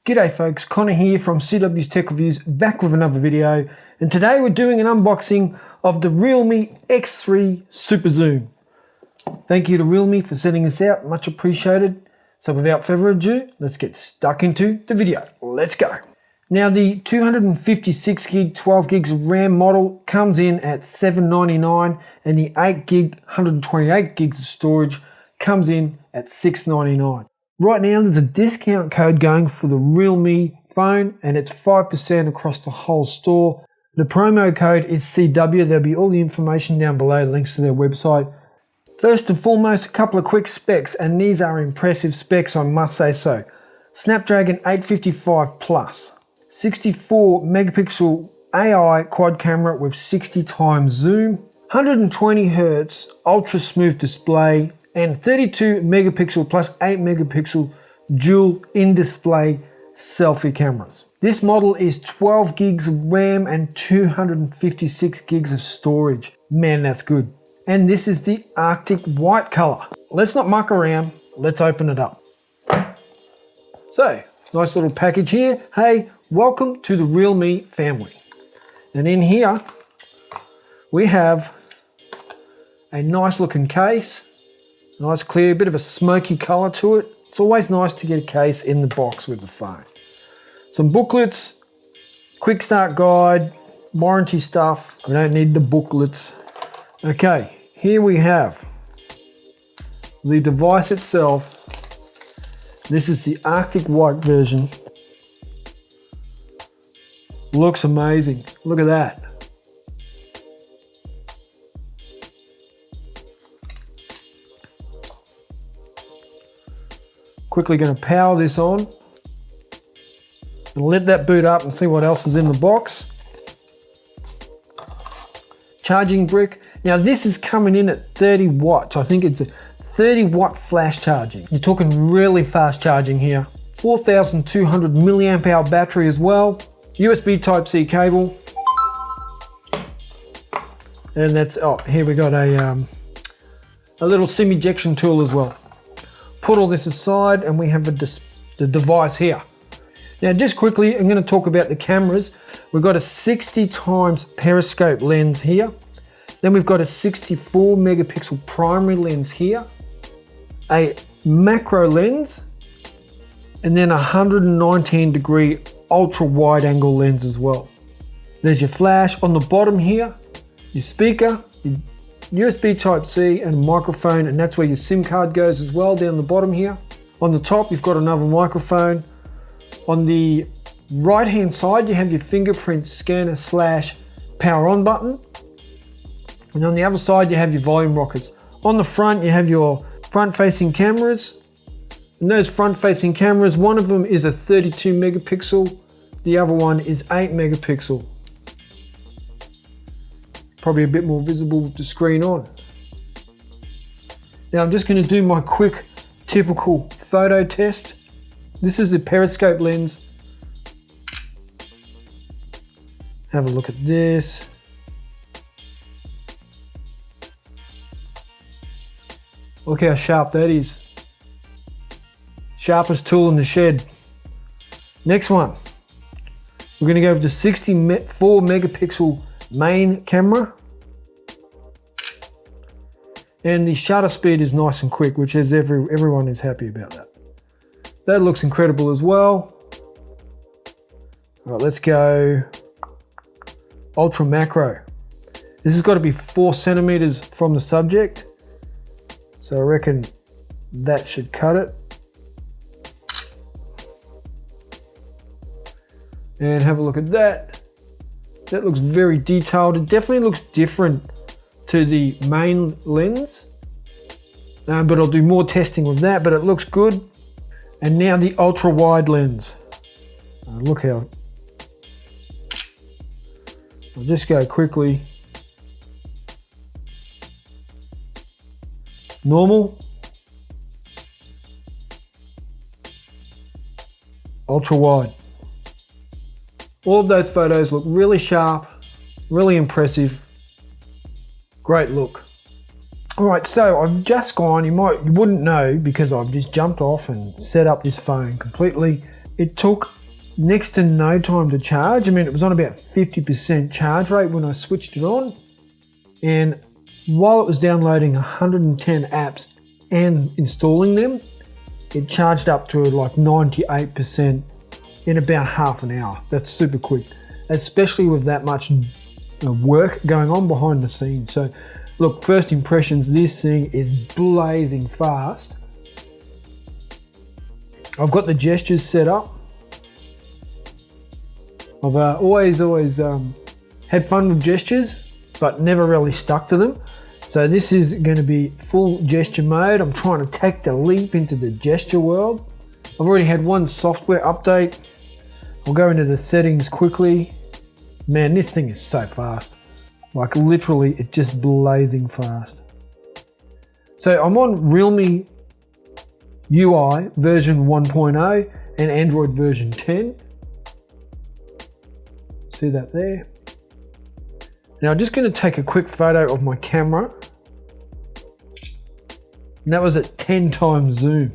G'day folks, Connor here from CW's Tech Reviews, back with another video, and today we're doing an unboxing of the Realme X3 SuperZoom. Thank you to Realme for sending this out, much appreciated. So without further ado, let's get stuck into the video. Let's go. Now the 256 gig 12 gigs RAM model comes in at $799 and the 8 gig 128 gigs of storage comes in at $699. Right now there's a discount code going for the Realme phone and it's 5% across the whole store. The promo code is CW. There'll be all the information down below, links to their website. First and foremost, a couple of quick specs, and these are impressive specs, I must say so. Snapdragon 855 Plus, 64 megapixel AI quad camera with 60 times zoom, 120 Hz ultra smooth display, and 32 megapixel plus 8 megapixel dual in-display selfie cameras. This model is 12 gigs of RAM and 256 gigs of storage. Man, that's good. And this is the Arctic white color. Let's not muck around, let's open it up. So, nice little package here. Hey, welcome to the Realme family. And in here, we have a nice looking case. Nice clear, bit of a smoky color to it. It's always nice to get a case in the box with the phone. Some booklets, quick start guide, warranty stuff. We don't need the booklets. Okay, here we have the device itself. This is the Arctic white version. Looks amazing. Look at that. Quickly going to power this on and let that boot up and see what else is in the box. Charging brick. Now this is coming in at 30 watts. I think it's a 30 watt flash charging. You're talking really fast charging here. 4,200 milliamp hour battery as well. USB Type-C cable. And that's, oh, here we got a little SIM ejection tool as well. Put all this aside and we have the device here. Now just quickly, I'm going to talk about the cameras. We've got a 60 times periscope lens here. Then we've got a 64 megapixel primary lens here. A macro lens. And then a 119 degree ultra wide angle lens as well. There's your flash on the bottom here. Your speaker. Your USB Type-C and a microphone, and that's where your SIM card goes as well, down the bottom here. On the top you've got another microphone. On the right hand side you have your fingerprint scanner / power on button, and on the other side you have your volume rockers. On the front you have your front facing cameras, and those front facing cameras, one of them is a 32 megapixel, the other one is 8 megapixel. Probably a bit more visible with the screen on. Now I'm just going to do my quick typical photo test. This is the periscope lens. Have a look at this. Look how sharp that is. Sharpest tool in the shed. Next one. We're going to go with the 64 megapixel main camera, and the shutter speed is nice and quick, which is everyone is happy about that. That looks incredible as well. All right, let's go ultra macro. This has got to be 4 centimeters from the subject, so I reckon that should cut it. And have a look at that. That looks very detailed. It definitely looks different to the main lens, but I'll do more testing with that, but it looks good. And now the ultra wide lens. Look how, I'll just go quickly. Normal, ultra wide. All of those photos look really sharp, really impressive, great look. All right, so I've just gone, you wouldn't know because I've just jumped off and set up this phone completely It took next to no time to charge. I mean, it was on about 50% charge rate when I switched it on. And while it was downloading 110 apps and installing them, it charged up to like 98% in about half an hour. That's super quick, especially with that much work going on behind the scenes. So look, first impressions, this thing is blazing fast. I've got the gestures set up. I've always had fun with gestures, but never really stuck to them. So this is going to be full gesture mode. I'm trying to take the leap into the gesture world. I've already had one software update. I'll go into the settings quickly. Man, this thing is so fast. Like literally, it's just blazing fast. So I'm on Realme UI version 1.0 and Android version 10. See that there? Now I'm just going to take a quick photo of my camera. And that was at 10 times zoom.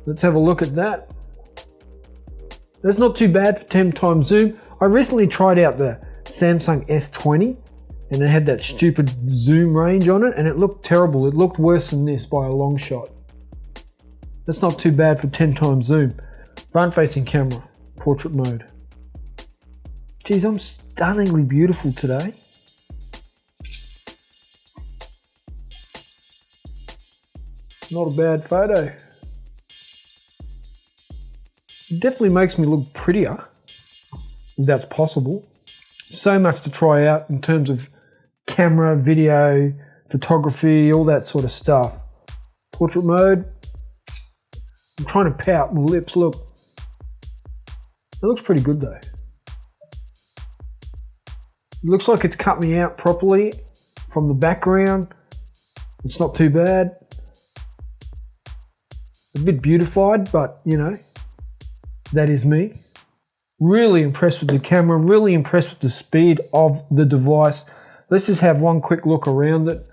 Let's have a look at that. That's not too bad for 10 times zoom. I recently tried out the Samsung S20 and it had that stupid zoom range on it and it looked terrible. It looked worse than this by a long shot. That's not too bad for 10 times zoom. Front facing camera, portrait mode. Geez, I'm stunningly beautiful today. Not a bad photo. It definitely makes me look prettier, if that's possible. So much to try out in terms of camera, video, photography, all that sort of stuff. Portrait mode. I'm trying to pout my lips, look. It looks pretty good though. It looks like it's cut me out properly from the background. It's not too bad. A bit beautified, but you know, that is me. Really impressed with the camera, really impressed with the speed of the device. Let's just have one quick look around it.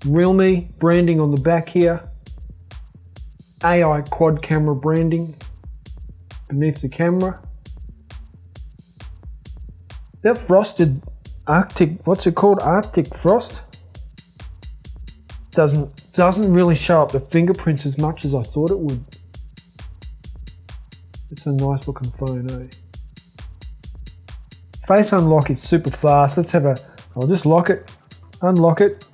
Realme branding on the back here. AI quad camera branding beneath the camera. That frosted Arctic, what's it called? Arctic frost? Doesn't really show up the fingerprints as much as I thought it would. It's a nice looking phone, eh? Face unlock is super fast. I'll just lock it, unlock it,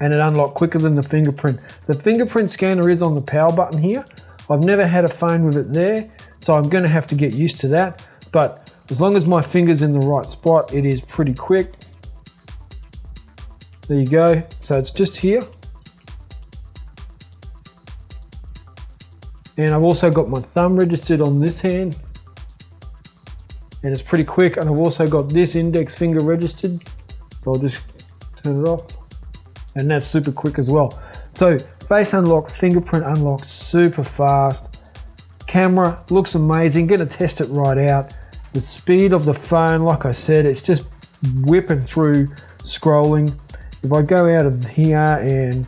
and it unlocked quicker than the fingerprint. The fingerprint scanner is on the power button here. I've never had a phone with it there, so I'm gonna have to get used to that. But as long as my finger's in the right spot, it is pretty quick. There you go. So it's just here. And I've also got my thumb registered on this hand. And it's pretty quick. And I've also got this index finger registered. So I'll just turn it off. And that's super quick as well. So face unlock, fingerprint unlock, super fast. Camera looks amazing. Gonna test it right out. The speed of the phone, like I said, it's just whipping through scrolling. If I go out of here and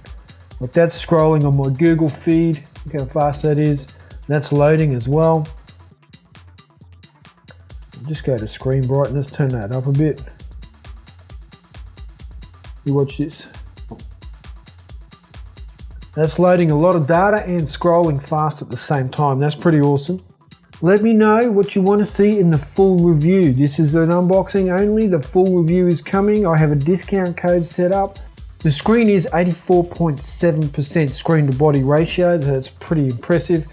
like that's scrolling on my Google feed, look how fast that is. That's loading as well. Just go to screen brightness, turn that up a bit. You watch this. That's loading a lot of data and scrolling fast at the same time. That's pretty awesome. Let me know what you want to see in the full review. This is an unboxing only. The full review is coming. I have a discount code set up. The screen is 84.7% screen to body ratio. That's pretty impressive.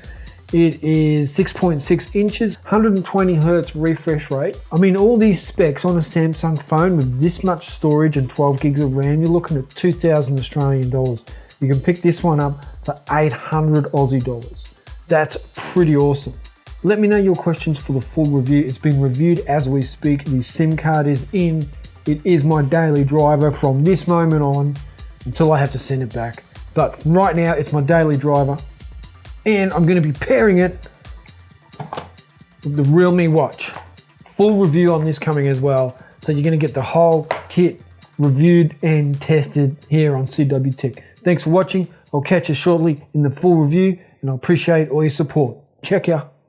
It is 6.6 inches, 120 Hertz refresh rate. I mean, all these specs on a Samsung phone with this much storage and 12 gigs of RAM, you're looking at 2,000 Australian dollars. You can pick this one up for 800 Aussie dollars. That's pretty awesome. Let me know your questions for the full review. It's been reviewed as we speak. The SIM card is in. It is my daily driver from this moment on until I have to send it back. But right now, it's my daily driver. And I'm going to be pairing it with the Realme watch. Full review on this coming as well. So you're going to get the whole kit reviewed and tested here on CW Tech. Thanks for watching. I'll catch you shortly in the full review. and I appreciate all your support. Check ya.